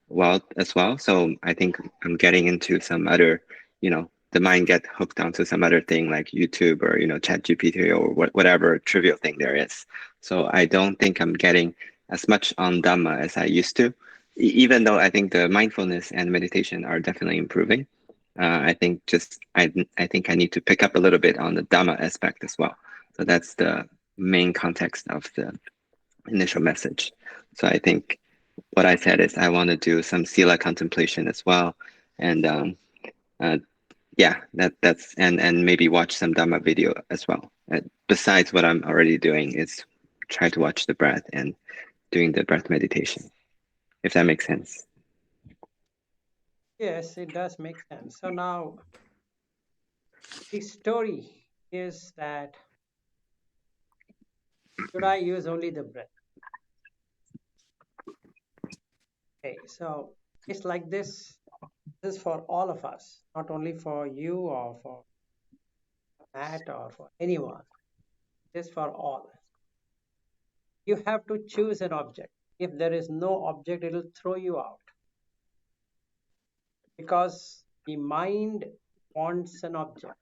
well as well. So I think I'm getting into some other, the mind get hooked onto some other thing like YouTube or, ChatGPT or whatever trivial thing there is. So I don't think I'm getting as much on Dhamma as I used to, even though I think the mindfulness and meditation are definitely improving. I think I think I need to pick up a little bit on the Dhamma aspect as well. So that's the main context of the initial message. So I think what I said is I want to do some sila contemplation as well, and uh, yeah, that's and maybe watch some Dhamma video as well. Besides what I'm already doing is try to watch the breath and doing the breath meditation, if that makes sense. Yes, it does make sense. So now the story is that should I use only the breath? Okay, so it's like this. This is for all of us, not only for you or for Matt or for anyone. It's for all. You have to choose an object. If there is no object, it will throw you out because the mind wants an object.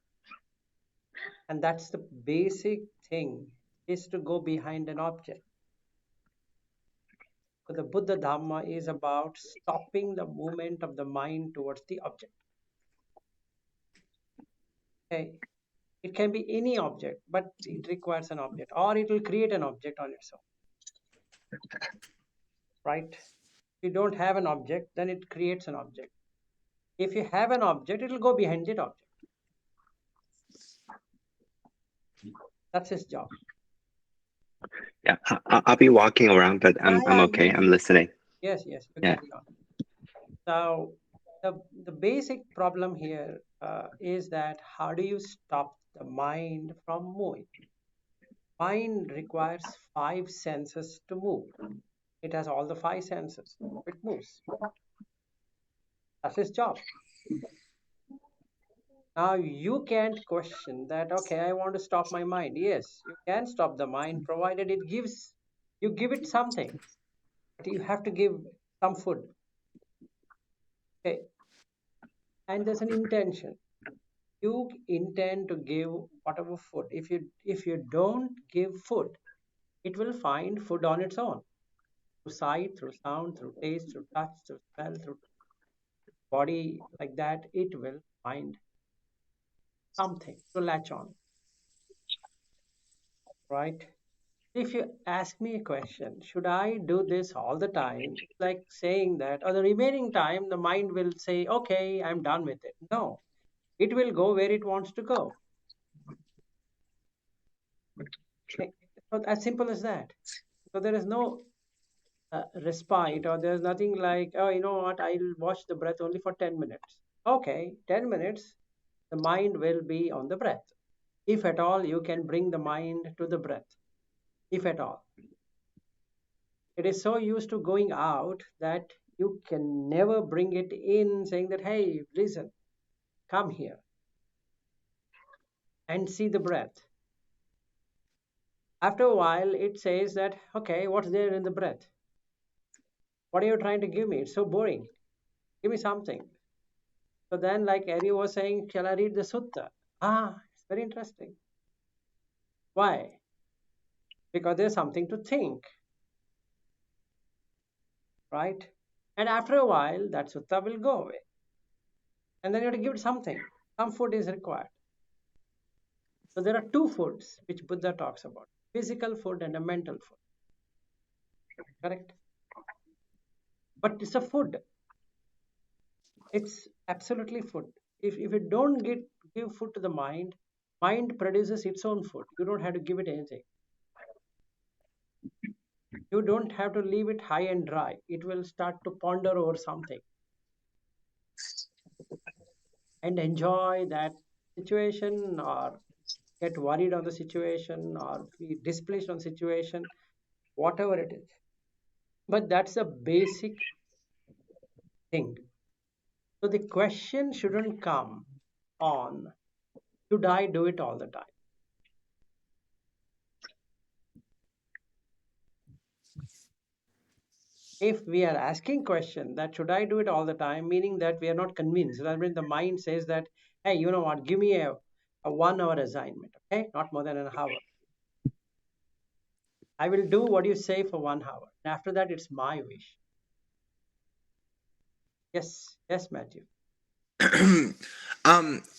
And that's the basic thing is to go behind an object. So the Buddha Dhamma is about stopping the movement of the mind towards the object. Okay. It can be any object, but it requires an object, or it will create an object on its own, right? If you don't have an object, then it creates an object. If you have an object, it will go behind that object. That's his job. Yeah, I'll be walking around, but Yeah, I'm yeah, okay. I'm listening. yes, yes, you Yeah. carry on. So the basic problem here is that how do you stop the mind from moving? Mind requires five senses to move. It has all the five senses. It moves. That's its job. Now you can't question that, okay, I want to stop my mind. Yes, you can stop the mind provided you give it something. But you have to give some food. Okay. And there's an intention. You intend to give whatever food. If you don't give food, it will find food on its own. Through sight, through sound, through taste, through touch, through smell, through body, like that, it will find something to latch on, right? If you ask me a question, should I do this all the time? It's like saying that, or the remaining time, the mind will say, okay, I'm done with it. No, it will go where it wants to go. Okay? So as simple as that. So there is no respite, or there's nothing like, oh, you know what, I'll watch the breath only for 10 minutes. Okay, 10 minutes, the mind will be on the breath. If at all, you can bring the mind to the breath, if at all. It is so used to going out that you can never bring it in, saying that, hey, listen, come here and see the breath. After a while, it says that, okay, what's there in the breath? What are you trying to give me? It's so boring. Give me something. So then, like Ari was saying, shall I read the sutta? Ah, it's very interesting. Why? Because there's something to think, right? And after a while, that sutta will go away. And then you have to give it something. Some food is required. So there are two foods which Buddha talks about: physical food and a mental food. Correct? But it's a food. It's absolutely food. If you don't give food to the mind produces its own food. You don't have to give it anything. You don't have to leave it high and dry. It will start to ponder over something and enjoy that situation, or get worried on the situation, or be displeased on situation, whatever it is. But that's the basic thing. So the question shouldn't come on, should I do it all the time? If we are asking question that should I do it all the time, meaning that we are not convinced. That means the mind says that, hey, you know what, give me a 1 hour assignment, okay? Not more than an hour. I will do what you say for 1 hour. And after that, it's my wish. Yes, yes, Matthew.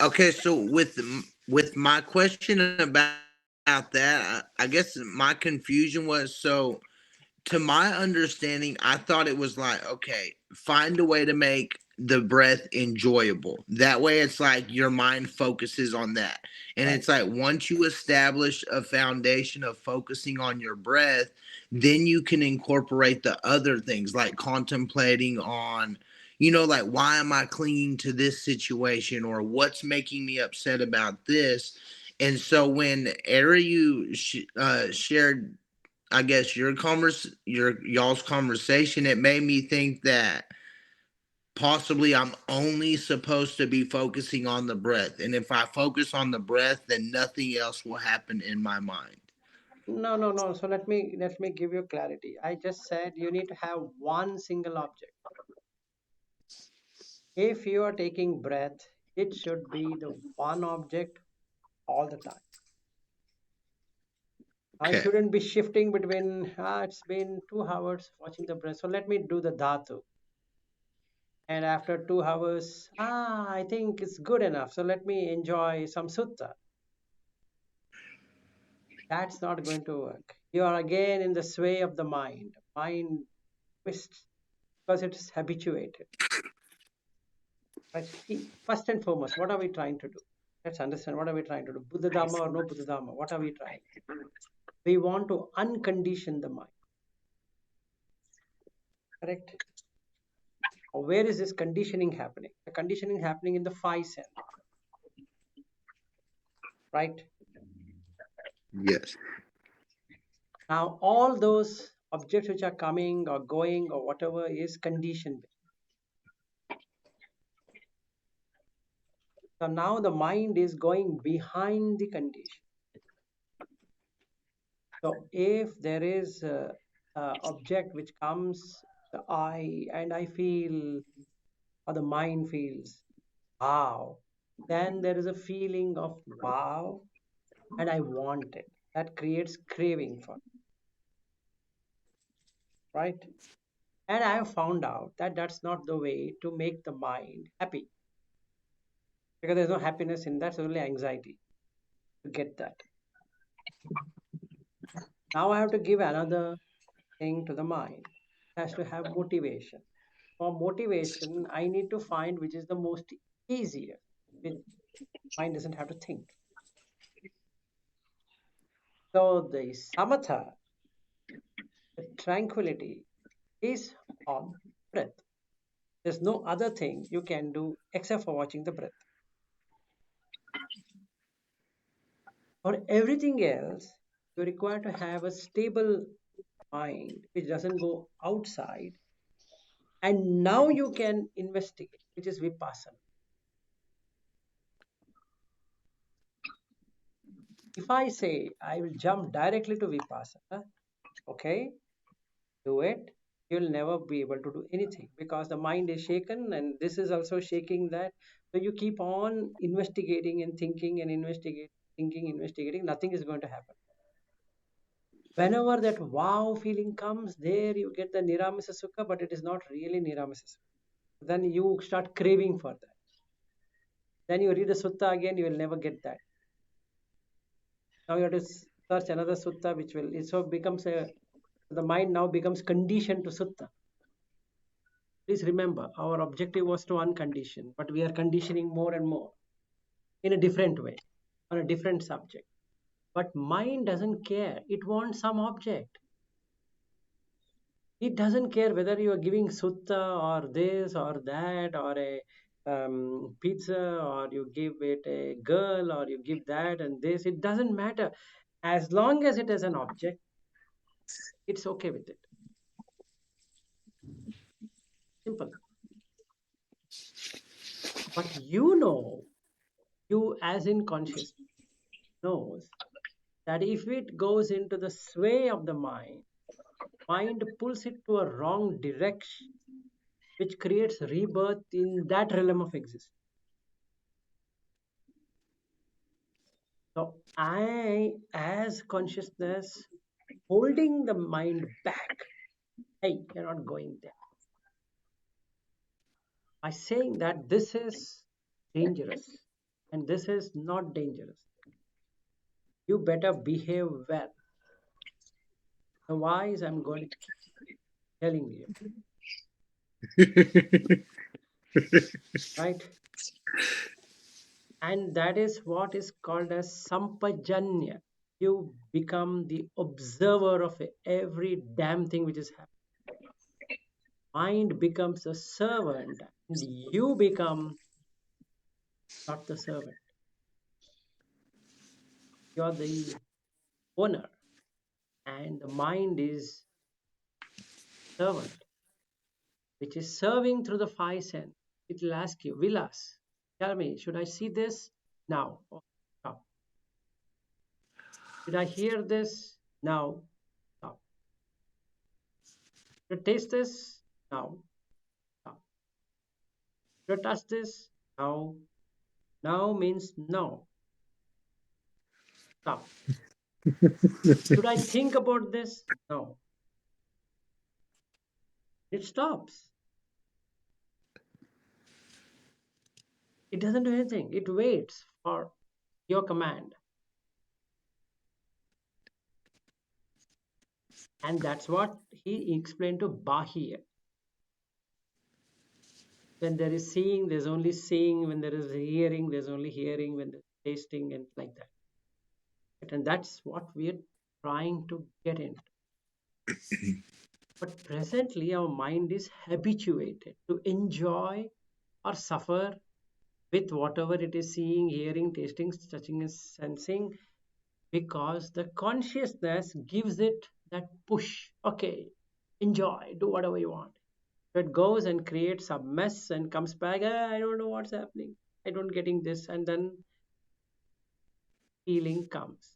Okay, so with my question about that, I guess my confusion was, so to my understanding, I thought it was like, okay, find a way to make the breath enjoyable. That way, it's like your mind focuses on that. And Right. it's like once you establish a foundation of focusing on your breath, then you can incorporate the other things like contemplating on, like why am I clinging to this situation, or what's making me upset about this. And so when Ariu shared, I guess, your y'all's conversation, it made me think that possibly I'm only supposed to be focusing on the breath, and if I focus on the breath, then nothing else will happen in my mind. No, no, no. So let me give you clarity. I just said you need to have one single object. If you are taking breath, it should be the one object all the time. I Okay. shouldn't be shifting between, it's been 2 hours watching the breath. So let me do the dhatu. And after 2 hours, I think it's good enough. So let me enjoy some sutta. That's not going to work. You are again in the sway of the mind. Mind twists because it's habituated. Right? See, first and foremost, what are we trying to do? Let's understand what are we trying to do? Buddha Dhamma or no Buddha Dhamma? What are we trying? We want to uncondition the mind. Correct? Where is this conditioning happening? The conditioning happening in the five sense, right? Yes. Now, all those objects which are coming or going or whatever is conditioned. So now the mind is going behind the condition. So if there is a object which comes, the eye, and I feel, or the mind feels, wow, then there is a feeling of wow, and I want it. That creates craving for it, right? And I have found out that that's not the way to make the mind happy because there's no happiness in that, it's only anxiety to get that. Now I have to give another thing to the mind. It has to have motivation. For motivation, I need to find which is the most easier. The mind doesn't have to think. So the samatha, the tranquility, is on breath. There's no other thing you can do except for watching the breath. For everything else, you require to have a stable mind which doesn't go outside. And now you can investigate, which is vipassana. If I say I will jump directly to vipassana, okay, do it, you'll never be able to do anything because the mind is shaken and this is also shaking that. So you keep on investigating and thinking and investigating, thinking, investigating, nothing is going to happen. Whenever that wow feeling comes, there you get the Niramisa Sukha, but it is not really Niramisa Sukha. Then you start craving for that. Then you read the sutta again, you will never get that. Now you have to search another sutta, which will, it so becomes the mind now becomes conditioned to sutta. Please remember, our objective was to uncondition, but we are conditioning more and more in a different way, on a different subject. But mind doesn't care. It wants some object. It doesn't care whether you are giving sutta or this or that or a pizza or you give it a girl or you give that and this. It doesn't matter. As long as it is an object, it's okay with it. Simple. But you as in conscious knows that if it goes into the sway of the mind, mind pulls it to a wrong direction, which creates rebirth in that realm of existence. So I, as consciousness, holding the mind back. Hey, you're not going there. By saying that this is dangerous and this is not dangerous, you better behave well. Otherwise, I'm going to keep telling you, right? And that is what is called as sampajanya. You become the observer of every damn thing which is happening. Mind becomes a servant and you become not the servant. You're the owner and the mind is servant, which is serving through the five senses. It will ask you, Vilas, tell me, should I see this now? Oh, stop. Should I hear this now? Stop. Should I taste this now? Stop. Should I touch this? Now. Now means no. Stop. Should I think about this? No. It stops. It doesn't do anything. It waits for your command. And that's what he explained to Bahir. When there is seeing, there's only seeing. When there is hearing, there's only hearing. When there's tasting, and like that. And that's what we're trying to get into. But presently, our mind is habituated to enjoy or suffer with whatever it is seeing, hearing, tasting, touching, and sensing, because the consciousness gives it that push. Okay, enjoy, do whatever you want. So it goes and creates a mess and comes back. I don't know what's happening. I don't getting this, and then feeling comes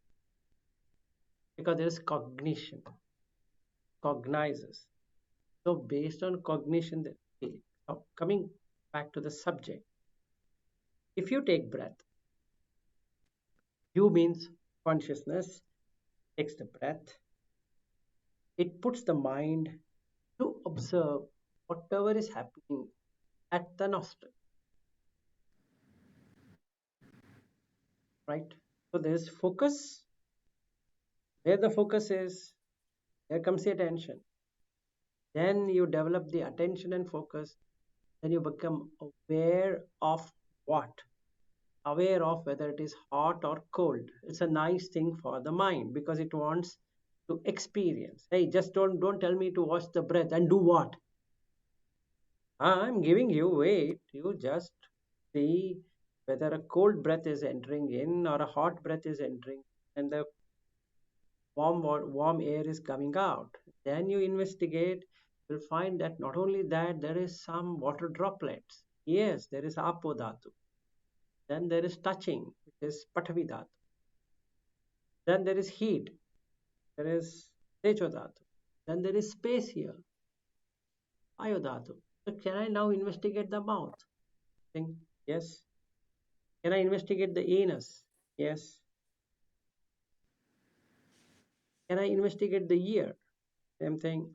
because there is cognition, cognizes. So based on cognition, the feeling. Now coming back to the subject, if you take breath, you means consciousness takes the breath. It puts the mind to observe whatever is happening at the nostril, right? So there's focus. Where the focus is, there comes the attention. Then you develop the attention and focus. Then you become aware of what? Aware of whether it is hot or cold. It's a nice thing for the mind because it wants to experience. Hey, just don't tell me to watch the breath and do what? I'm giving you, wait, you just see whether a cold breath is entering in or a hot breath is entering and the warm air is coming out. Then you investigate, you'll find that not only that, there is some water droplets. Yes, there is apodhatu. Then there is touching, which is patavidhatu. Then there is heat, there is tejodhatu. Then there is space here, ayodhatu. So can I now investigate the mouth? Think, yes. Can I investigate the anus? Yes. Can I investigate the ear? Same thing.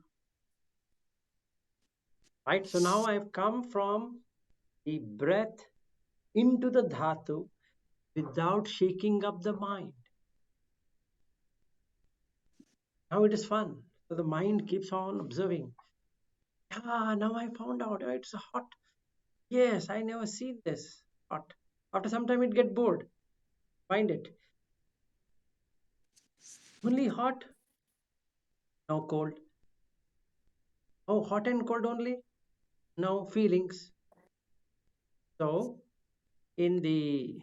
Right? So now I've come from the breath into the dhatu without shaking up the mind. Now it is fun. So the mind keeps on observing. Ah, now I found out it's hot. Yes, I never seen this hot. After some time it get bored. Find it. Only hot. Now cold. Oh, hot and cold only. Now feelings. So in the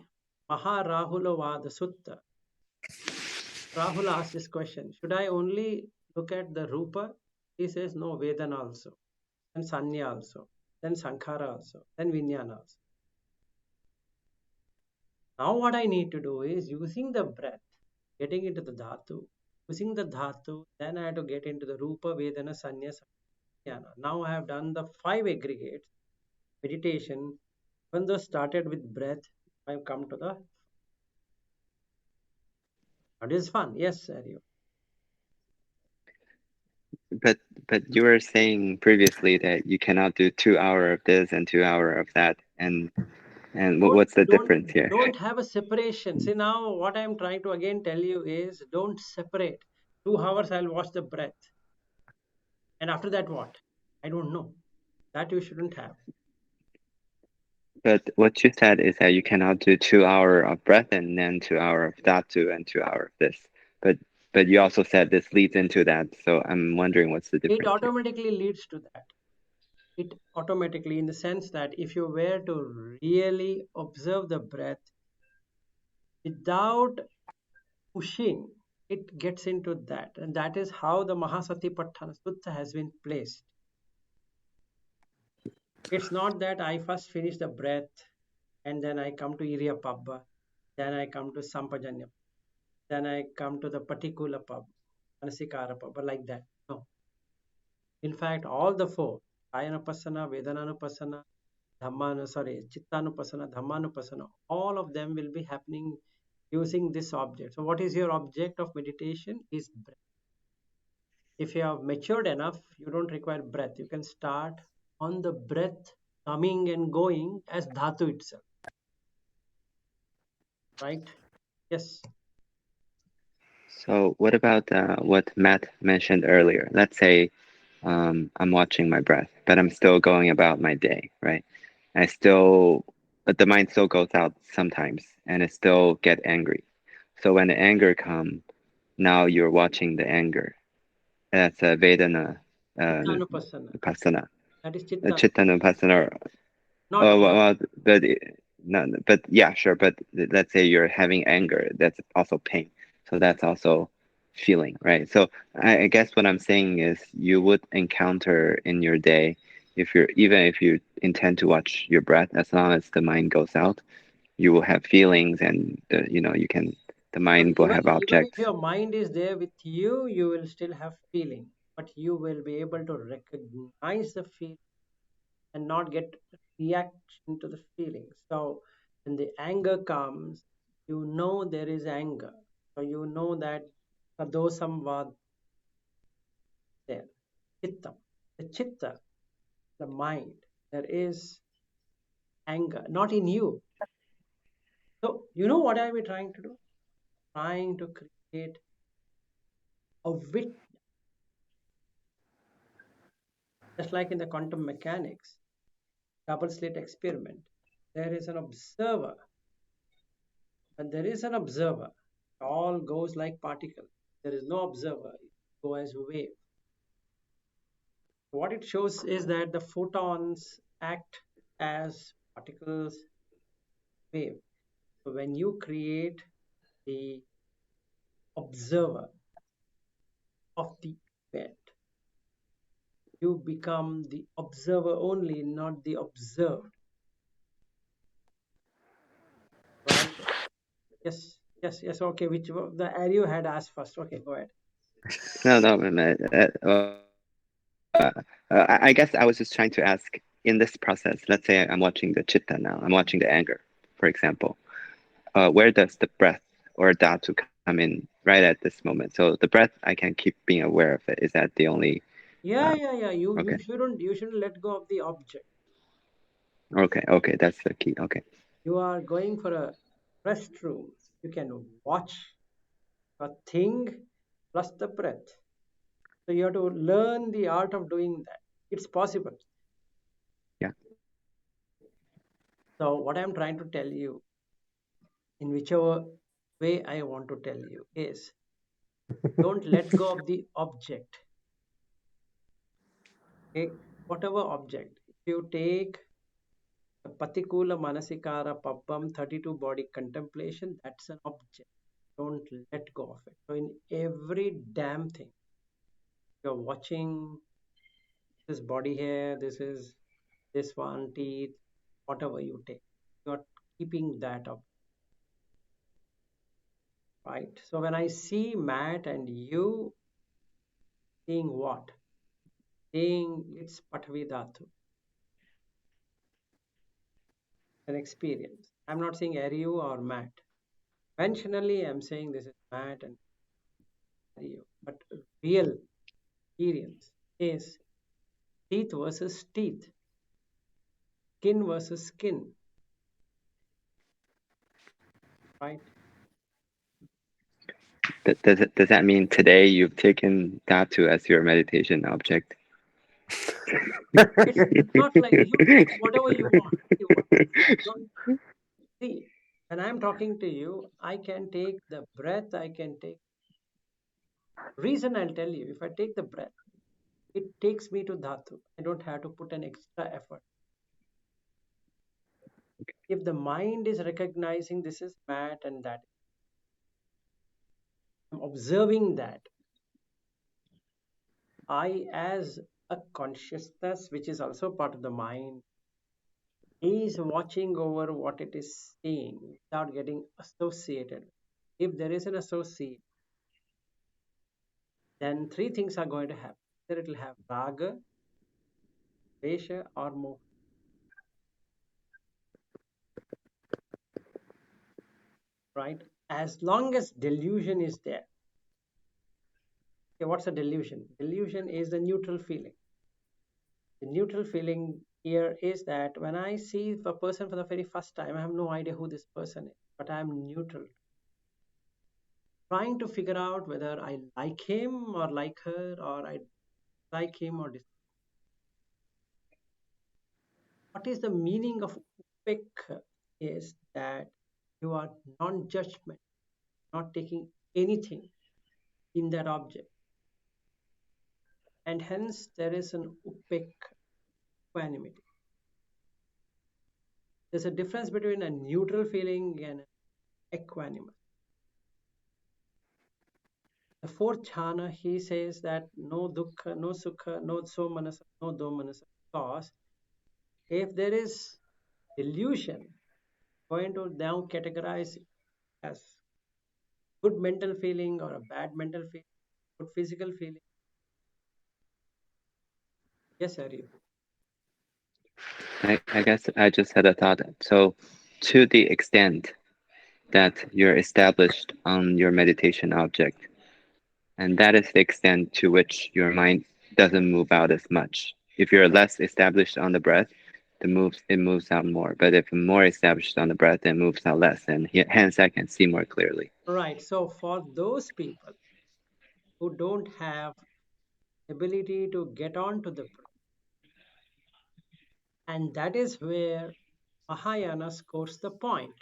Maharahulavada Sutta, Rahula asked this question, should I only look at the Rupa? He says, no, Vedana also, then Sanya also, then Sankhara also, then Vijnana also. Now what I need to do is using the breath, getting into the Dhatu, using the dhatu, then I had to get into the rupa, vedana, sanya, samyana. Now I have done the 5 aggregates meditation. Even though started with breath, I've come to the. It is fun, yes, Aryo. But you were saying previously that you cannot do 2 hour of this and 2 hour of that, and what's the difference here? Don't have a separation. See, now what I'm trying to again tell you is don't separate. 2 hours I'll watch the breath, and after that what? I don't know. That you shouldn't have. But what you said is that you cannot do 2 hour of breath and then 2 hour of dhatu and 2 hour of this. But you also said this leads into that, so I'm wondering what's the It difference here. automatically leads to that. It automatically, in the sense that if you were to really observe the breath without pushing, it gets into that. And that is how the Mahasatipatthana Sutta has been placed. It's not that I first finish the breath and then I come to Iriapabba, then I come to Sampajanya, then I come to the particular pub, Manasikara pub, like that. No. In fact, all the 4, Kayanupasana, Vedananupasana, Chittanupasana, Dhammanupasana, all of them will be happening using this object. So what is your object of meditation? Is breath. If you have matured enough, you don't require breath. You can start on the breath coming and going as dhatu itself. Right? Yes. So what about what Matt mentioned earlier? Let's say I'm watching my breath, but I'm still going about my day, right? But the mind still goes out sometimes, and it still get angry. So when the anger come, now you're watching the anger. That's a Vedana Chittanupasana. Upasana. That is Chittanupasana. Not, Oh, not well, no, but yeah, sure. But let's say you're having anger, that's also pain. So that's also feeling, right? So I guess what I'm saying is you would encounter in your day, even if you intend to watch your breath, as long as the mind goes out, you will have feelings, and the mind will have even if objects. your mind is there with you, you will still have feeling, but you will be able to recognize the feeling and not get reaction to the feeling. So when the anger comes, you know there is anger. So you know that sadosam vad there. Chittam. The chitta, the mind, there is anger, not in you. So you know what I be trying to do? Trying to create a wit, just like in the quantum mechanics, double slit experiment. There is an observer. When there is an observer, all goes like particle. There is no observer, it go as wave. What it shows is that the photons act as particles wave. So when you create the observer of the event, you become the observer only, not the observed. Right? Yes, yes, yes. Okay, which the Aryo had asked first. Okay, go ahead. No, I guess I was just trying to ask in this process. Let's say I'm watching the chitta now. I'm watching the anger, for example. Where does the breath or dhatu come in right at this moment? So the breath, I can keep being aware of it. Is that the only? Yeah, yeah, yeah. Okay, You shouldn't let go of the object. okay, that's the key. Okay, You are going for a restroom. You can watch a thing plus the breath. So you have to learn the art of doing that. It's possible. yeah. So what I'm trying to tell you, in whichever way I want to tell you, is don't let go of the object. Okay? Whatever object. If you take a Patikula Manasikara Pappam 32 body contemplation, that's an object. Don't let go of it. So in every damn thing, you're watching this body here, this is this one, teeth, whatever you take, you're keeping that up. right? So when I see Matt and you seeing what? Seeing it's Patvi Dhatu, an experience. I'm not saying Ariu or Matt. Conventionally, I'm saying this is Matt and Ariu. But real experience is teeth versus teeth, skin versus skin, right? Does that mean today you've taken Datu as your meditation object? It's not like you take whatever you want. Don't see. When I'm talking to you, I can take the breath, I can take reason. I'll tell you, if I take the breath, it takes me to dhatu. I don't have to put an extra effort. If the mind is recognizing this is Matt and that, I'm observing that. I, as a consciousness, which is also part of the mind, is watching over what it is seeing without getting associated. If there is an associate, then three things are going to happen. Either it will have raga, desha, or moha. Right? As long as delusion is there. Okay, what's a delusion? Delusion is the neutral feeling. The neutral feeling here is that when I see a person for the very first time, I have no idea who this person is, but I'm neutral. Trying to figure out whether I like him or like her, or I like him or dislike. What is the meaning of upek is that you are non-judgment, not taking anything in that object. And hence there is an upek equanimity. There's a difference between a neutral feeling and equanimous. The fourth jhana, he says that no dukkha, no sukha, no somanasa, no domanasa. Because if there is delusion, going to now categorize as good mental feeling or a bad mental feeling, good physical feeling. Yes, Arya. I guess I just had a thought. So, to the extent that you're established on your meditation object, and that is the extent to which your mind doesn't move out as much. If you're less established on the breath, it moves out more. But if more established on the breath, it moves out less, and hence I can see more clearly. Right. So for those people who don't have ability to get on to the breath, and that is where Mahayana scores the point,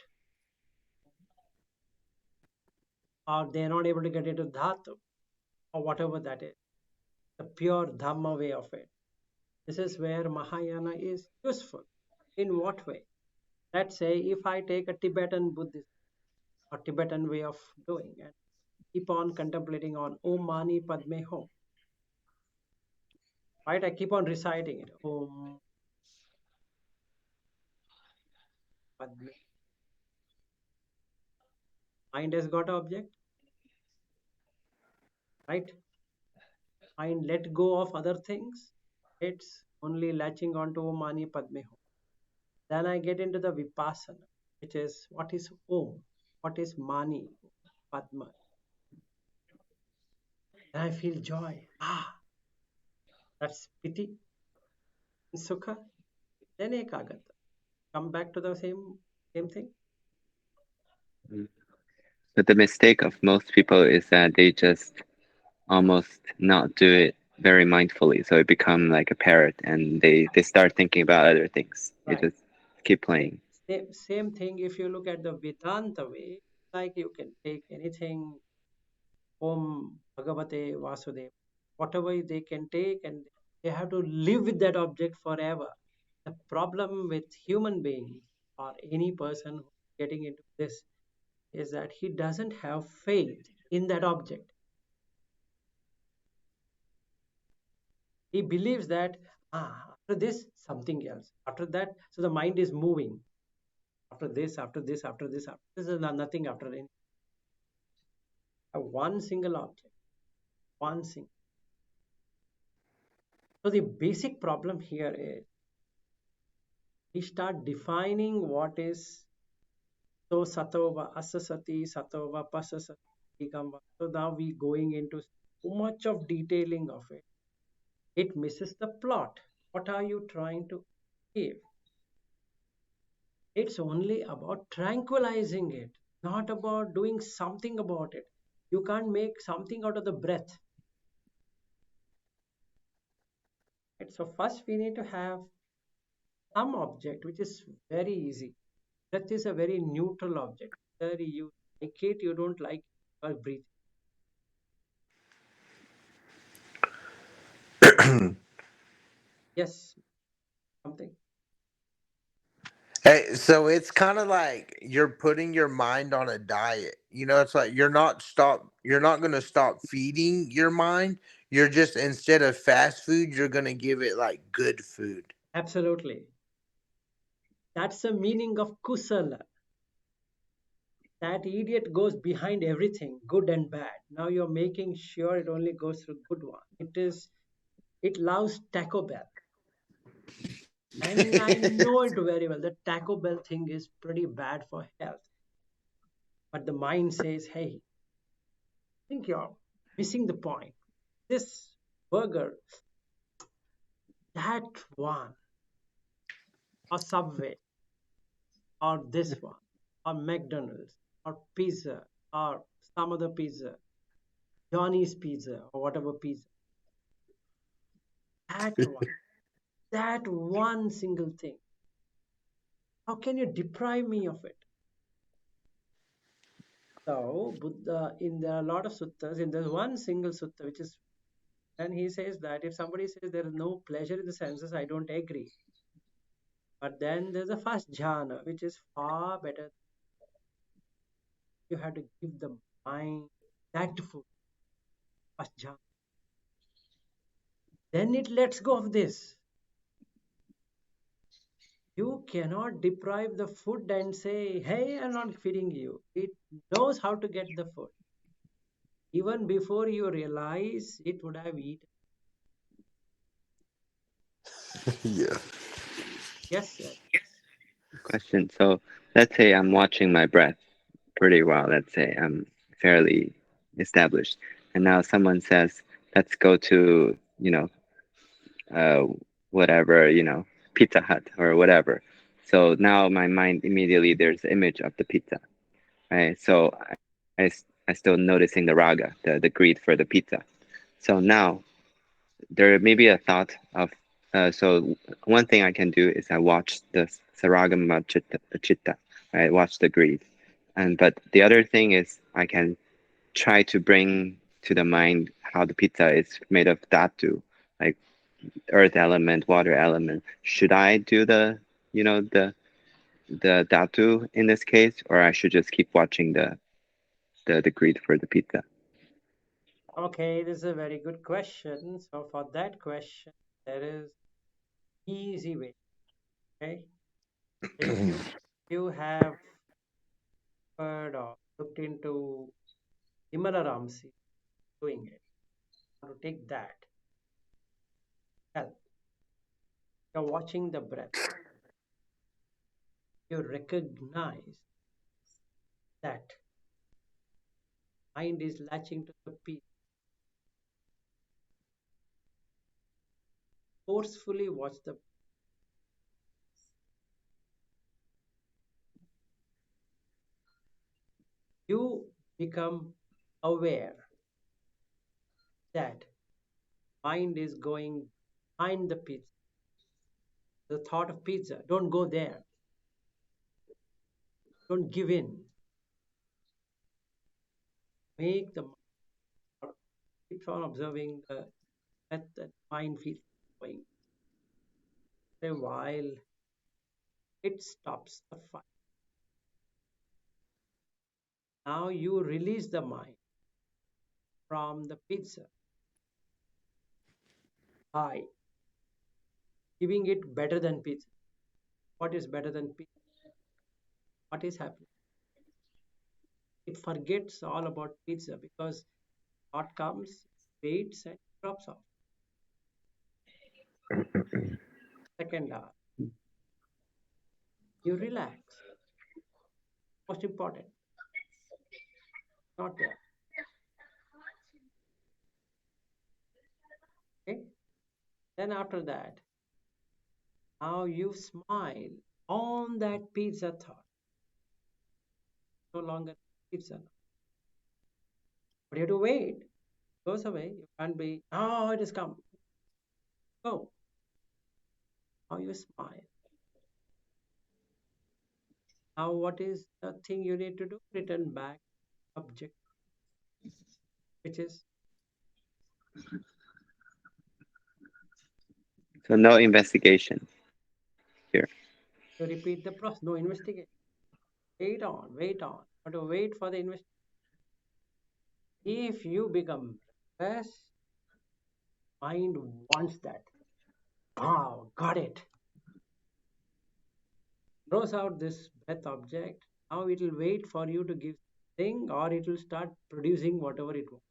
or they're not able to get into dhatu, or whatever that is, the pure Dhamma way of it. This is where Mahayana is useful. In what way? Let's say if I take a Tibetan Buddhist or Tibetan way of doing and keep on contemplating on Om Mani Padme Hum, right? I keep on reciting it. Om Padme. Mind has got an object, right? Mind let go of other things. It's only latching onto Om Mani Padme Hum. Then I get into the Vipassana, which is what is Om, what is Mani, Padma. Then I feel joy. That's piti, sukha, then ekagata. Come back to the same thing. But the mistake of most people is that they just almost not do it very mindfully, so it become like a parrot, and they start thinking about other things. They Right. just keep playing. Same thing if you look at the Vedanta way, like you can take anything, Om Bhagavate Vasudev, whatever they can take, and they have to live with that object forever. The problem with human beings or any person getting into this is that he doesn't have faith in that object. He believes that after this, something else. After that, so the mind is moving. After this, after this, after this, after this, is nothing after any. one single object, one single. So the basic problem here is we start defining what is so satova asasati satova pasasati kamba. So now we going into so much of detailing of it. It misses the plot. What are you trying to achieve? It's only about tranquilizing it, not about doing something about it. You can't make something out of the breath. Right? So first we need to have some object which is very easy. Breath is a very neutral object. Whether you like it, you don't like it, you are breathing. Yes, something. Hey, so it's kind of like you're putting your mind on a diet. You know, it's like you're not going to stop feeding your mind. You're just, instead of fast food, you're going to give it like good food. Absolutely. That's the meaning of kusala. That idiot goes behind everything, good and bad. Now you're making sure it only goes through good one. It loves Taco Bell. And I know it very well. The Taco Bell thing is pretty bad for health. But the mind says, hey, I think you're missing the point. This burger, that one, or Subway, or this one, or McDonald's, or pizza, or some other pizza, Johnny's Pizza, or whatever pizza. That one single thing. How can you deprive me of it? So Buddha, in there are a lot of suttas, in there's one single sutta which is, and he says that if somebody says there is no pleasure in the senses, I don't agree. But then there's a first jhana, which is far better. You have to give the mind that food, first jhana. Then it lets go of this. You cannot deprive the food and say, hey, I'm not feeding you. It knows how to get the food. Even before you realize it would have eaten. Yeah. Yes, sir. Question. So let's say I'm watching my breath pretty well. Let's say I'm fairly established, and now someone says, "Let's go to uh, whatever Pizza Hut or whatever." So now my mind immediately there's the image of the pizza, right? So I still noticing the raga, the greed for the pizza. So now there may be a thought of so one thing I can do is I watch the Saragama Chitta, right? Watch the greed. And but the other thing is I can try to bring to the mind how the pizza is made of dhatu, like earth element, water element. Should I do the dhatu in this case, or I should just keep watching the greed for the pizza? Okay, this is a very good question. So for that question, there is easy way. Okay, if you have heard or looked into Himala Ramsi doing it, how to take that. Well, you're watching the breath. You recognize that mind is latching to the piece. Forcefully watch the. You become aware that mind is going behind the pizza. The thought of pizza. Don't go there. Don't give in. Make the keep on observing the that mind feels going. A while it stops the fight. Now you release the mind from the pizza by giving it better than pizza. What is better than pizza? What is happening? It forgets all about pizza because thought comes, waits, and drops off. Second hour, you relax. Most important, not there. Okay. Then after that, now you smile on that pizza thought. No longer pizza. But you have to wait. It goes away. You can't be, oh, it has come. Go. Now you smile. Now what is the thing you need to do? Return back object, which is So no investigation here. to repeat the process. No investigation. Wait on, wait on. But to wait for the investigation. If you become restless, mind wants that. Oh, got it. Throws out this breath object. Now it will wait for you to give thing, or it will start producing whatever it wants.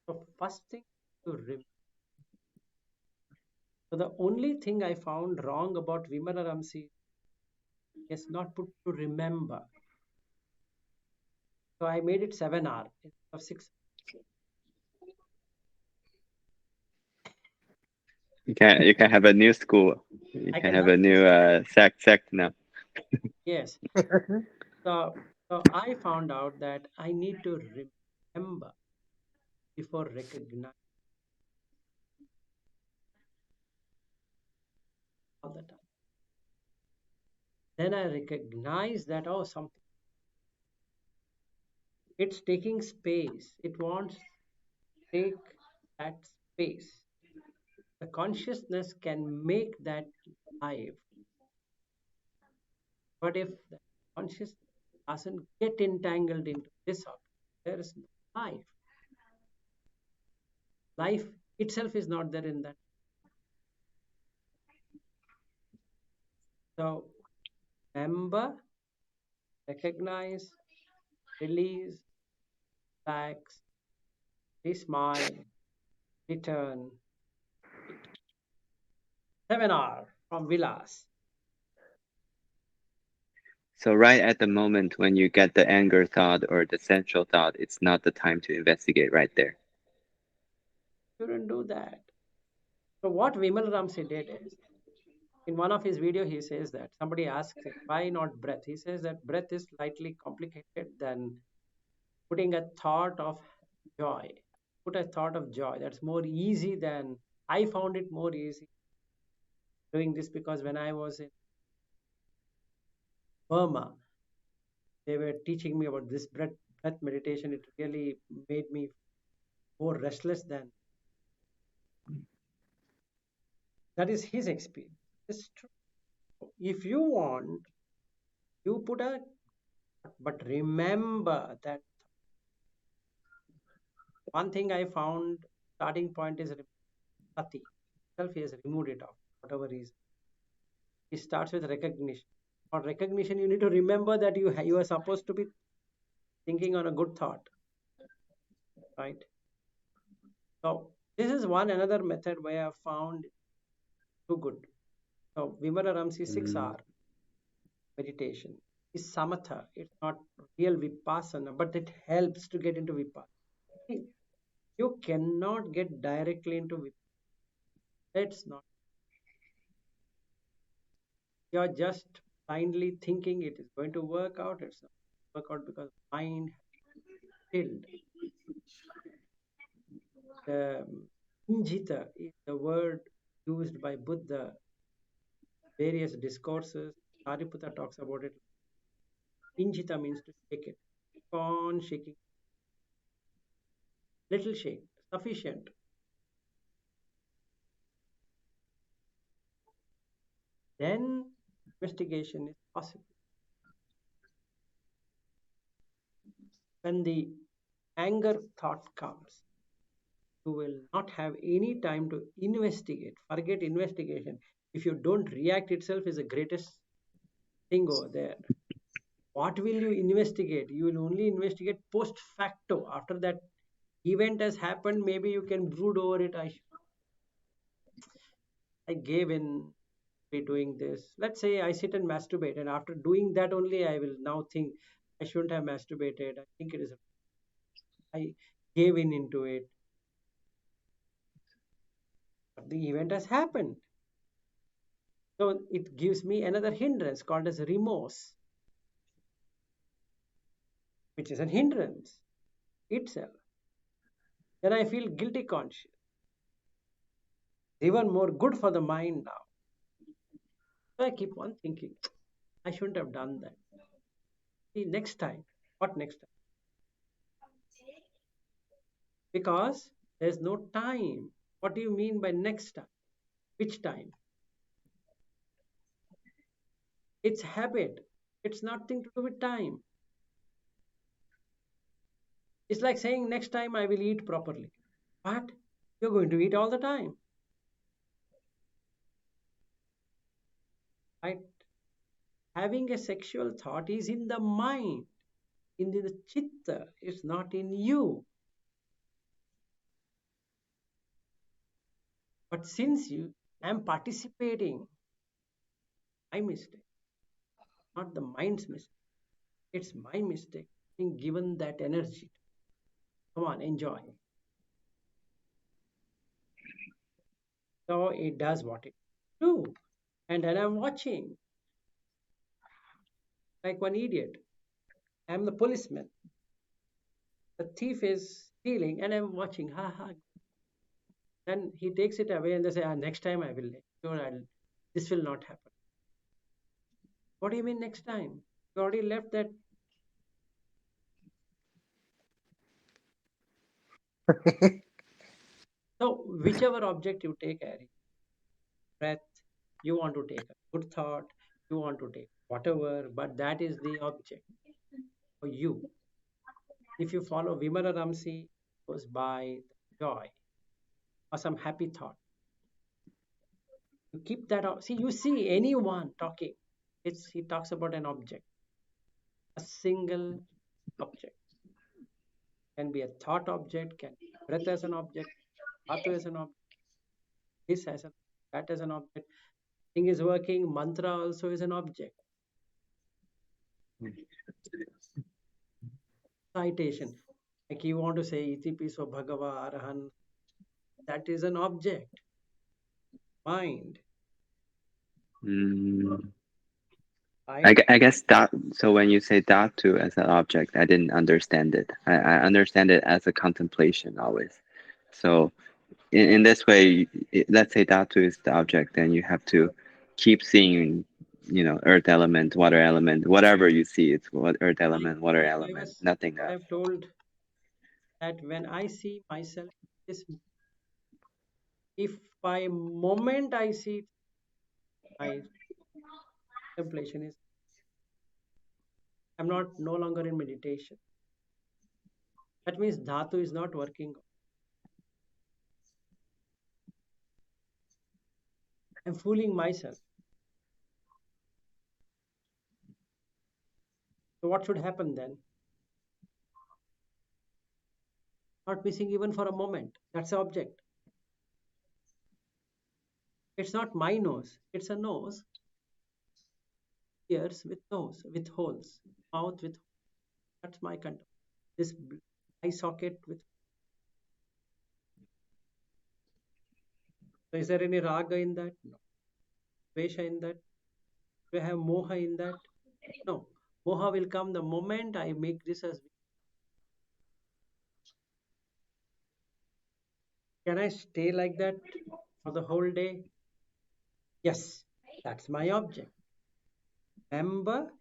So first thing to remember. So the only thing I found wrong about Vimala Ramsey is not put to remember. So I made it 7 hours instead of 6. You can have a new school. You I can can have have a new sect now. yes. So I found out that I need to remember before recognize all the time. Then I recognize that oh something it's taking space. It wants to take that space. The consciousness can make that live. But if the consciousness doesn't get entangled into this object, there is no life. Life itself is not there in that. So remember, recognize, release, relax, smile, return. 7 hours from Vilas. So right at the moment when you get the anger thought or the central thought, it's not the time to investigate right there. Shouldn't do that. So what Vimal Ramsey did is, in one of his video, he says that somebody asks him, why not breath? He says that breath is slightly complicated than putting a thought of joy. Put a thought of joy. That's more easy than, I found it more easy doing this because when I was in Burma, they were teaching me about this breath meditation. It really made me more restless than that is his experience. It's true. If you want, you put a but remember that one thing I found starting point is sati. Self he has removed it off, whatever reason. It starts with recognition. For recognition, you need to remember that you are supposed to be thinking on a good thought, right? So this is one another method where I found too good. So Vimala Ramsey 6 hour meditation is samatha. It's not real vipassana, but it helps to get into vipassana. You cannot get directly into vipassana. That's not. You're just blindly thinking it is going to work out. It's not work out because mind filled. The injita is the word used by Buddha, various discourses. Sariputta talks about it. Injita means to shake it. Keep on shaking. Little shake, sufficient. Then investigation is possible. When the anger thought comes, you will not have any time to investigate. Forget investigation. If you don't react itself is the greatest thing over there. What will you investigate? You will only investigate post facto. After that event has happened, maybe you can brood over it. I gave in be doing this. Let's say I sit and masturbate, and after doing that only, I will now think I shouldn't have masturbated. I think it is. I gave in into it. But the event has happened. So it gives me another hindrance called as remorse, which is a hindrance itself. Then I feel guilty conscious. Even more good for the mind now. So I keep on thinking, I shouldn't have done that. See, next time. What next time? Because there's no time. What do you mean by next time? Which time? It's habit. It's nothing to do with time. It's like saying next time I will eat properly. What? You're going to eat all the time. Right? Having a sexual thought is in the mind, in the chitta, it's not in you. But since you am participating, my mistake, not the mind's mistake. It's my mistake being given that energy. Come on, enjoy. So it does what it do. And then I'm watching like one idiot. I'm the policeman. The thief is stealing and I'm watching. Ha ha. Then he takes it away and they say, next time I will. Sure, this will not happen. What do you mean next time? You already left that. So whichever object you take, Ari, breath, you want to take a good thought, you want to take whatever, but that is the object for you. If you follow Vimala Ramsi, it goes by joy or some happy thought. You keep that up. See, you see anyone talking, he talks about an object, a single object. Can be a thought object, can be breath as an object, dhatu as an object, this as an that as an object. Thing is working, mantra also is an object. Citation. Like you want to say iti piso bhagava arahan, that is an object. Mind. I guess that, so when you say dhatu as an object, I didn't understand it. I understand it as a contemplation always. So in this way, let's say dhatu is the object, then you have to keep seeing, earth element, water element, whatever you see, it's what earth element, water element, nothing else. I've told that when I see myself, if by moment I see my contemplation is, I'm not no longer in meditation. That means dhatu is not working. I'm fooling myself. So what should happen then? Not missing even for a moment. That's the object. It's not my nose. It's a nose. Ears with nose, with holes. Mouth with. That's my content. This eye socket with. So is there any raga in that? No. Vesha in that? Do I have moha in that? No. Moha will come the moment I make this as. Can I stay like that for the whole day? Yes, that's my object. Remember,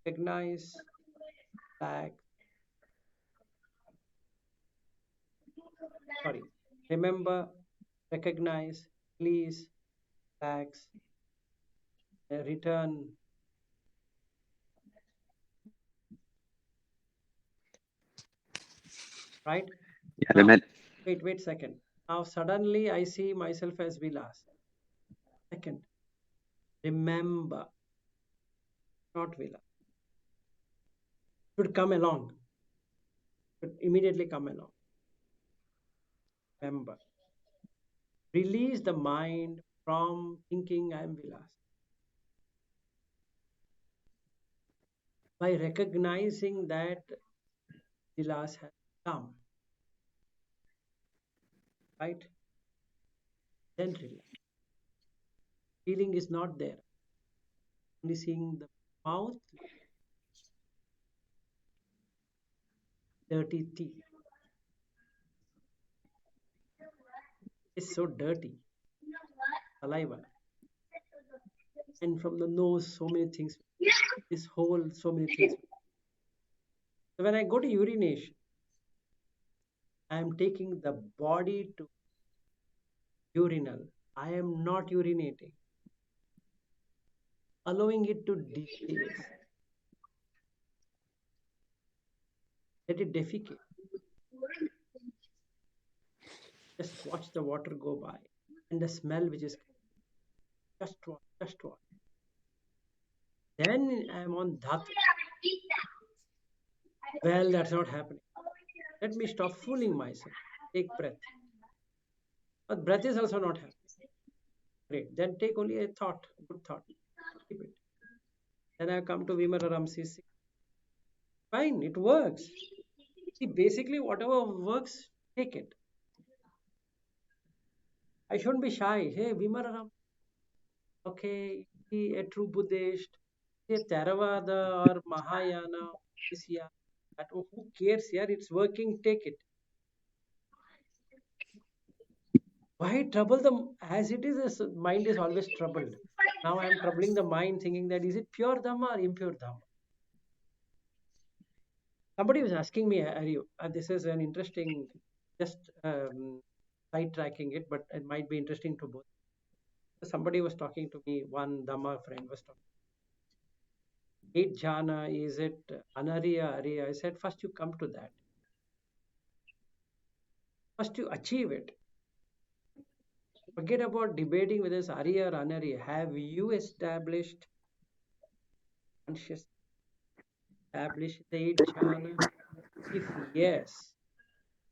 recognize, back. Sorry. Remember, recognize, please, relax, return. Right? Yeah, now, wait a second. Now suddenly I see myself as Vilas. Second, remember. not Vilas. Should come along. Should immediately come along. Remember, release the mind from thinking I am Vilas. By recognizing that Vilas has come, right? Then relax. Feeling is not there. Only seeing the mouth, dirty teeth. It's so dirty. Saliva. And from the nose, so many things. This whole, so many things. So when I go to urination, I am taking the body to urinal. I am not urinating. Allowing it to decrease. Let it defecate. Just watch the water go by. And the smell which is just watch, just watch. Then I am on dhatu. Well, that's not happening. Let me stop fooling myself. Take breath. But breath is also not happening. Great. Then take only a thought, good thought. Keep it. Then I come to Vimala Ramses. Fine, it works. See, basically, whatever works, take it. I shouldn't be shy. Hey, Vimala Ram. Okay, he a true Buddhist, he a Theravada or Mahayana, is here. But who cares here? It's working, take it. Why trouble them as it is? This mind is always troubled. Now I am troubling the mind, thinking that is it pure Dhamma or impure Dhamma? Somebody was asking me, are you? This is an interesting, just sidetracking it, but it might be interesting to both. Somebody was talking to me, one Dhamma friend was talking. 8 jhana, is it anariya, ariya? I said, first you come to that. First you achieve it. Forget about debating whether it's ariya or anariya. Have you established conscious, established the 8 jhana? If yes,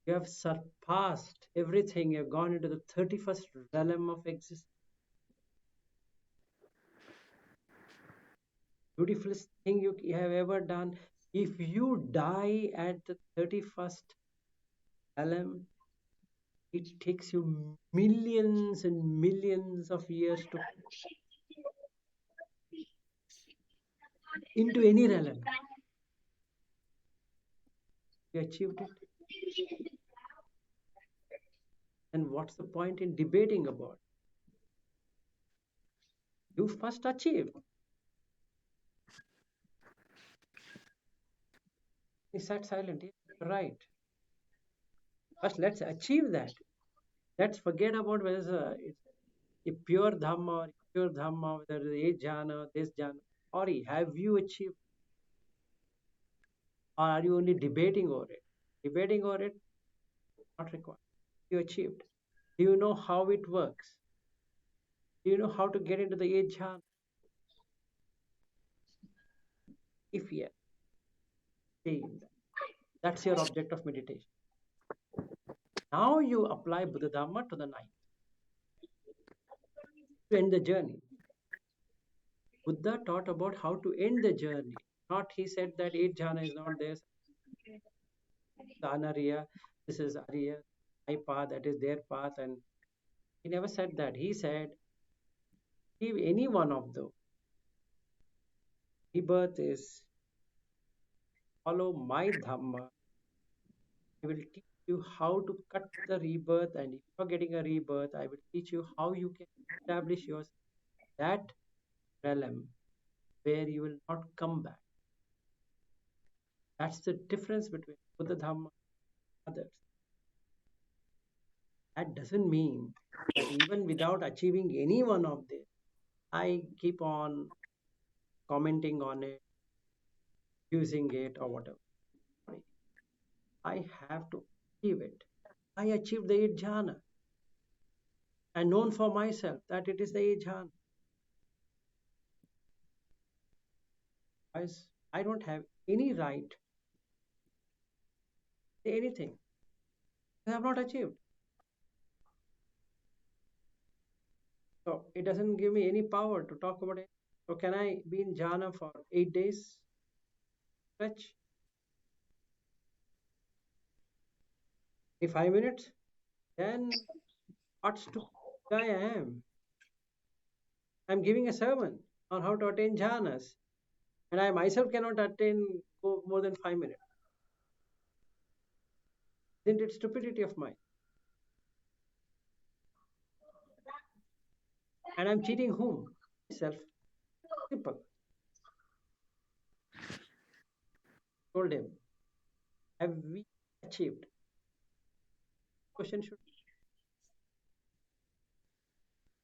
you have surpassed everything. You have gone into the 31st realm of existence. Beautifulest thing you have ever done. If you die at the 31st realm, it takes you millions and millions of years to into any realm. You achieved it. And what's the point in debating about? You first achieve. He sat silent. Yeah, right. First, let's achieve that. Let's forget about whether it's a pure Dhamma or pure Dhamma, whether it's a jhana, this jhana. Sorry, have you achieved? Or are you only debating over it? Debating over it, not required. You achieved. Do you know how it works? Do you know how to get into the 8 jhana? If yes, stay in that. That's your object of meditation. Now you apply Buddha Dhamma to the 9th. To end the journey. Buddha taught about how to end the journey. Not he said that 8 jhana is not there. The anariya, this is ariya, my path, that is their path. And he never said that. He said, if any one of those, rebirth is follow my Dhamma. I will teach you how to cut the rebirth, and if you're getting a rebirth, I will teach you how you can establish yourself that realm where you will not come back. That's the difference between Buddha Dhamma and others. That doesn't mean that even without achieving any one of this, I keep on commenting on it, using it, or whatever. I have to achieve it. I achieved the 8 jhana. I'm known for myself that it is the 8 jhana. Otherwise, I don't have any right to say anything. I have not achieved. So it doesn't give me any power to talk about it. So can I be in jhana for 8 days stretch? In 5 minutes? Then what stupid guy I am. I'm giving a sermon on how to attain jhanas, and I myself cannot attain more than 5 minutes. Isn't it stupidity of mine? And I'm cheating whom? Myself. Simple. Told him, have we achieved? Question should be,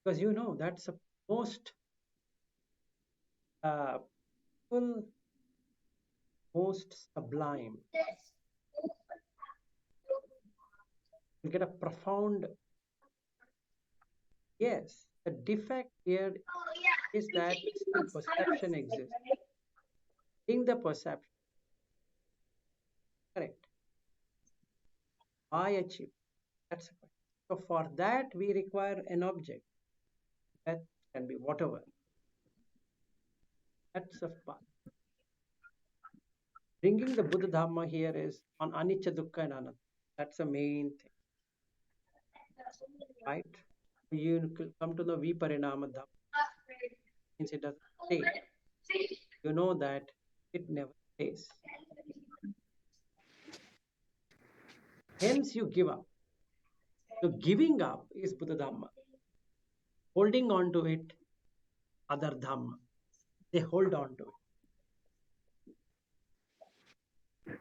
because you know that's the most full, most sublime. You get a profound yes. The defect here is that still perception exists. In the perception, correct. I achieve. That's the question. So for that we require an object. That can be whatever. That's the path. Bringing the Buddha Dhamma here is on anicca, dukkha, and anatta. That's the main thing, right? You come to the viparinama dhamma, means it doesn't stay. You know that it never stays. Hence you give up. So giving up is Buddha Dhamma. Holding on to it, other Dhamma. They hold on to it.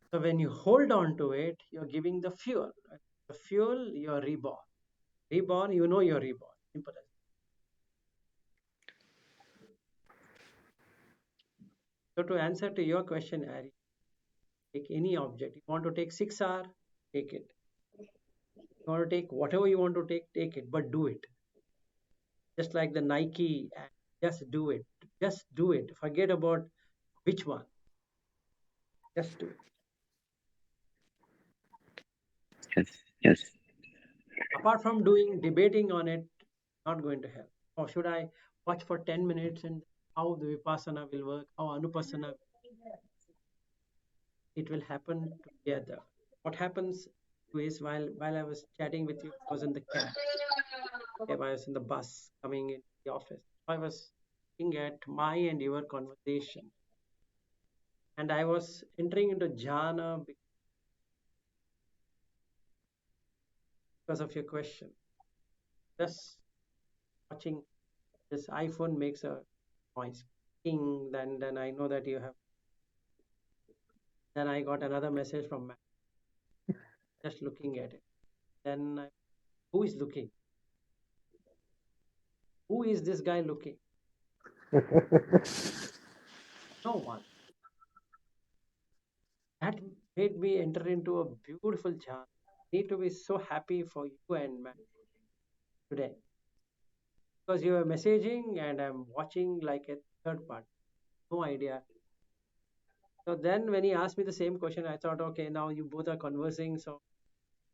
So when you hold on to it, you're giving the fuel. The fuel, you're reborn. Reborn, you know you're reborn. Simple as. So to answer to your question, Ari, take any object. You want to take 6 hours, take it. You want to take whatever you want to take it, but do it. Just like the Nike, just do it. Just do it. Forget about which one. Just do it. Yes, yes. Apart from debating on it, not going to help. Or should I watch for 10 minutes and how the Vipassana will work, how Anupassana, it will happen together. What happens is while I was chatting with you, I was in the cab. I was in the bus coming in the office. I was looking at my and your conversation. And I was entering into jhana because of your question. Just watching this iPhone makes a noise. Ping, then I know that you have. Then I got another message from Matt. Just looking at it. Then who is looking? Who is this guy looking? No one. That made me enter into a beautiful jhana. I need to be so happy for you and Matt today. Because you are messaging and I'm watching like a third part. No idea. So then when he asked me the same question, I thought, okay, now you both are conversing, so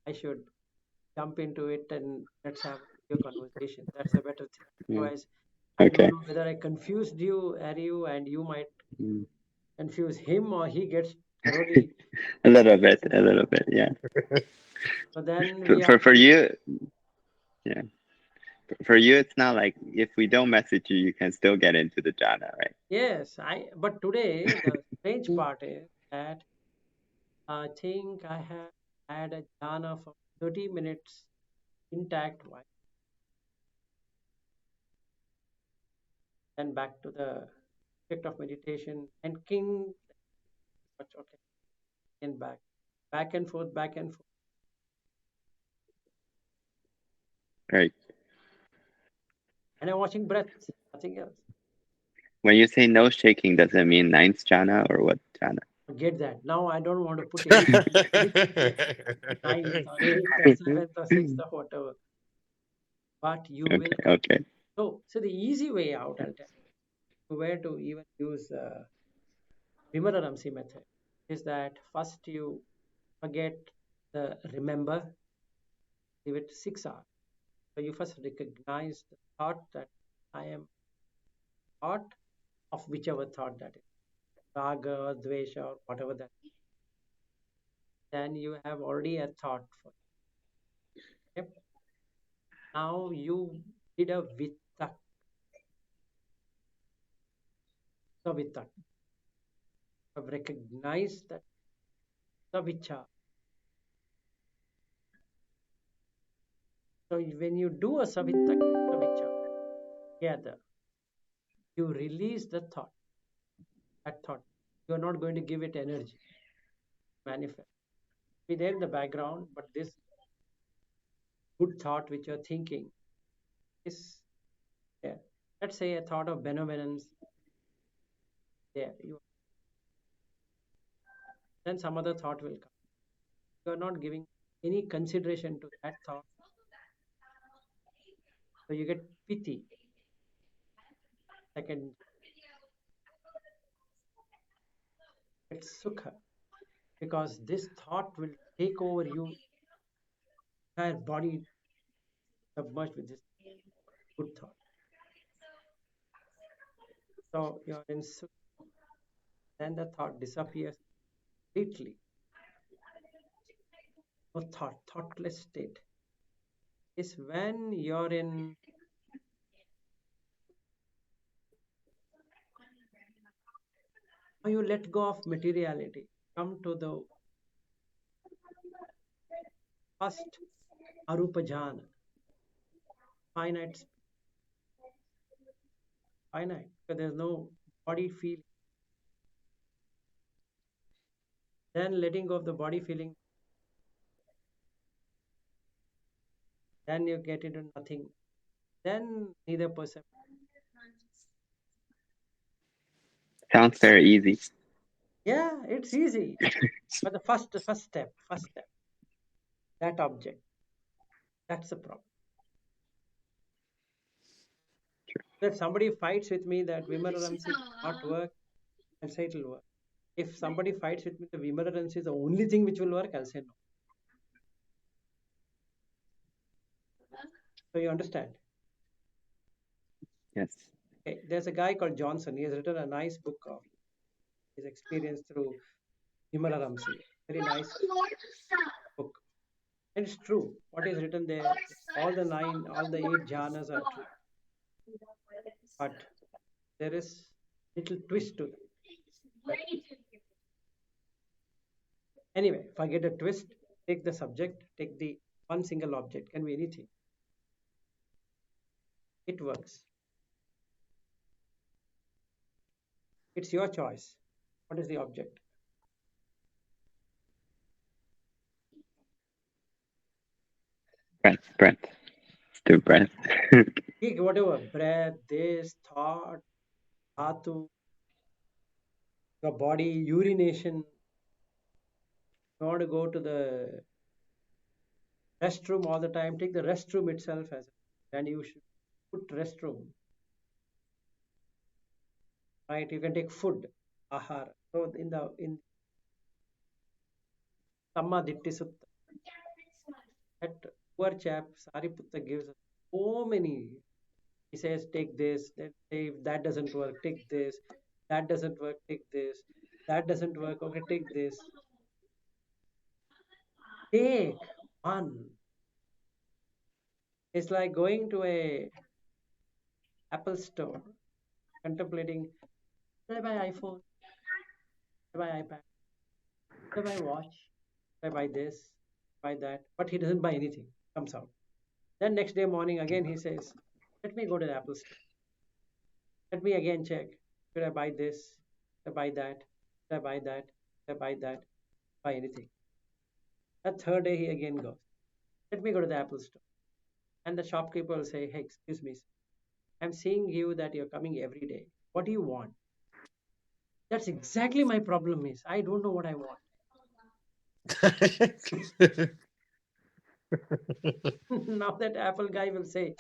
I should jump into it and let's have your conversation. That's a better thing. Yeah. Otherwise, I Okay. don't know whether I confused you, Ariu, and you might Mm. confuse him or he gets really. A little bit, yeah. So then For you, yeah. For you, it's not like if we don't message you, you can still get into the jhana, right? yes, but today the strange part is that I think I have had a jhana for 30 minutes intact while then back to the effect of meditation and king okay and back and forth Right. and I'm watching breath, nothing else. When you say no shaking, does it mean ninth jhana or what jhana? Forget that. Now I don't want to put anything ninth or eighth or seventh or sixth or whatever. But you will. Okay. So the easy way out, I'll tell you. were to even use Vimala method, is that first you forget the remember, give it 6 hours. So you first recognize the thought that I am thought of whichever thought that is, raga or dvesha or whatever that is. Then you have already a thought for it. Okay? Now you did a vitak. So vitak. You have recognized that savicha. So when you do a savitak, savicha together, you release the thought. That thought. You are not going to give it energy. Manifest. Be there in the background, but this good thought which you're thinking is there. Let's say a thought of benevolence there. Then some other thought will come. You are not giving any consideration to that thought. So you get piti. Second, it's sukha. Because this thought will take over you, entire body submerged with this good thought. So you're in sukha. Then the thought disappears completely. No thought, thoughtless state is when you're in you let go of materiality, come to the first arupa jhana, finite, because there's no body feel. Then letting go of the body feeling, then you get into nothing. Then neither perception. Sounds very easy. Yeah, it's easy. But the first step, that object, that's the problem. If somebody fights with me that Vimaransi will not work, I'll say it will work. If somebody fights with me the Vimaransi is the only thing which will work, I'll say no. So you understand? Yes. Okay, there's a guy called Johnson. He has written a nice book of his experience through Vimala. Very nice book. And it's true. What is written there, all the 8 jhanas are true. But there is little twist to them. But anyway, forget the twist. Take the subject. Take the one single object. Can be anything. It works. It's your choice. What is the object? Breath. Do breath. Take whatever, breath, this, thought, dhatu, your body, urination. You want to go to the restroom all the time, take the restroom itself as and you should put restroom. Right? You can take food, ahara. So in Samma Ditti Sutta, that poor chap Sariputta gives us so many. He says, take this, then say that doesn't work, take this, that doesn't work, take this, that doesn't work, okay, take this. Take one. It's like going to a Apple store, contemplating, should I buy iPhone? Should I buy iPad? Should I buy watch? Should I buy this? Buy that? But he doesn't buy anything. Comes out. Then next day morning again he says, let me go to the Apple store. Let me again check. Should I buy this? Should I buy that? Should I buy that? Should I buy that? Buy anything. That third day he again goes. Let me go to the Apple store. And the shopkeeper will say, hey, excuse me, I'm seeing you that you're coming every day. What do you want? That's exactly my problem is. I don't know what I want. Now that Apple guy will say,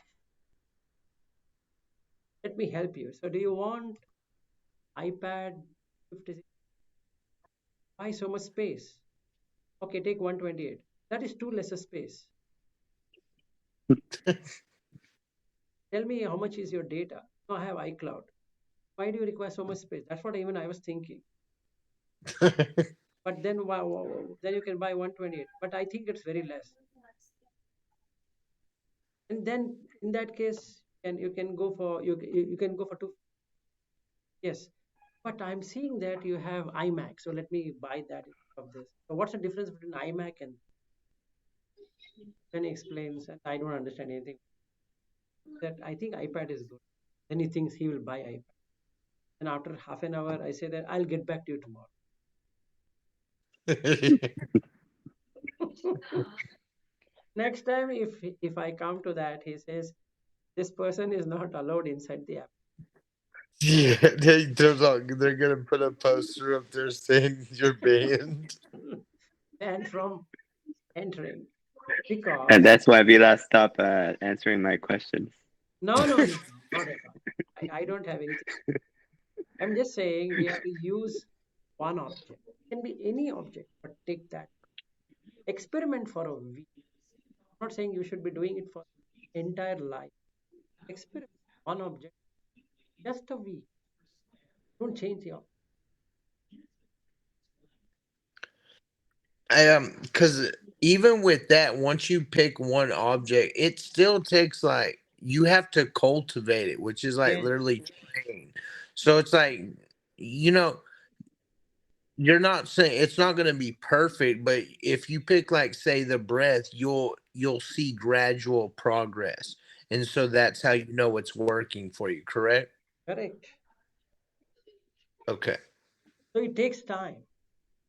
let me help you. So do you want iPad 56. Why so much space? Okay, take 128. That is too less a space. Tell me how much is your data? No, I have iCloud. Why do you require so much space? That's what even I was thinking. But then then you can buy 128. But I think it's very less. And then in that case, you can go for you can go for two. Yes, but I'm seeing that you have iMac, so let me buy that instead of this. So what's the difference between iMac and then he explains that I don't understand anything. That I think iPad is good. Then he thinks he will buy iPad. And after half an hour, I say that I'll get back to you tomorrow. Next time, if I come to that, he says this person is not allowed inside the app. Yeah, they're gonna put a poster up there saying you're banned. And from entering And because that's why Vila stopped answering my questions. no, not at all. I don't have anything. I'm just saying we have to use one object. It can be any object, but take that. Experiment for a week. I'm not saying you should be doing it for entire life. Experiment one object, just a week. Don't change the object. Because even with that, once you pick one object, it still takes like you have to cultivate it, which is like Yes, literally train. So it's like, you know, you're not saying it's not going to be perfect, but if you pick like say the breath, you'll see gradual progress, and so that's how you know it's working for you. Correct? correct. Okay. So it takes time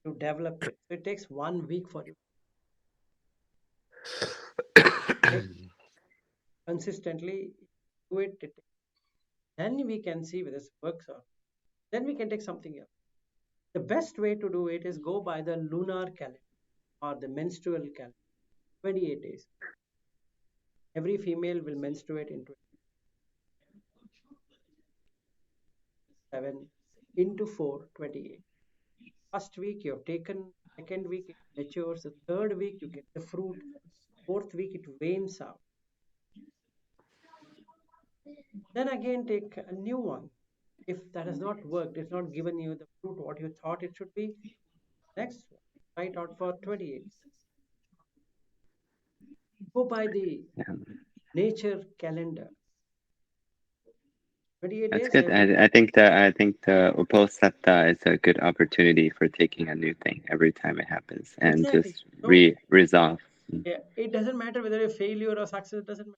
to develop it. So it takes 1 week for you. Okay? Consistently do it. Then we can see whether this works or then we can take something else. The best way to do it is go by the lunar calendar or the menstrual calendar. 28 days. Every female will menstruate in 27 into 4, 28. First week you have taken, second week it matures, the third week you get the fruit, fourth week it wanes out. Then again take a new one. If that has not worked, it's not given you the fruit what you thought it should be, next one, try it out for 28. Go by the Yeah, nature calendar. 28 that's days good. every I think the Uposatha is a good opportunity for taking a new thing every time it happens and exactly. just So resolve. yeah, it doesn't matter whether a failure or success, doesn't matter.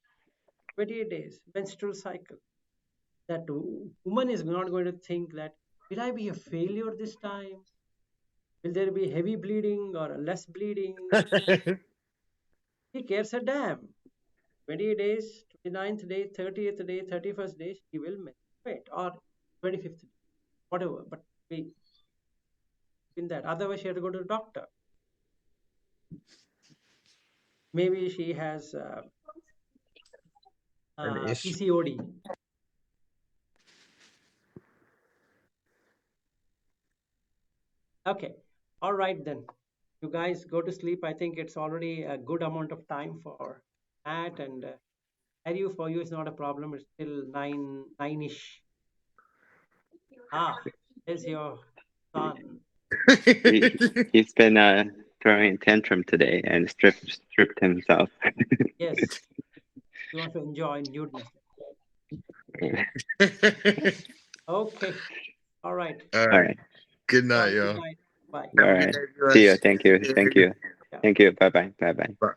28 days, menstrual cycle. That woman is not going to think that will I be a failure this time? Will there be heavy bleeding or less bleeding? He cares a damn. 28 days, 29th day, 30th day, 31st day, she will menstruate or 25th day, whatever. But we in that. Otherwise, she has to go to the doctor. Maybe she has An issue. PCOD. Okay. All right then. You guys go to sleep. I think it's already a good amount of time for that. And Harry, for you, it's not a problem. It's still nine-ish. Ah, there's your son. He, he's been throwing a tantrum today and stripped himself. Yes, he wants to enjoy nudeness. Okay. All right. All All right. right. Good night, Good y'all. night. Bye. All Have a good right. day, See you. guys. Thank you. Yeah. Thank you. Bye bye. Bye bye. Bye.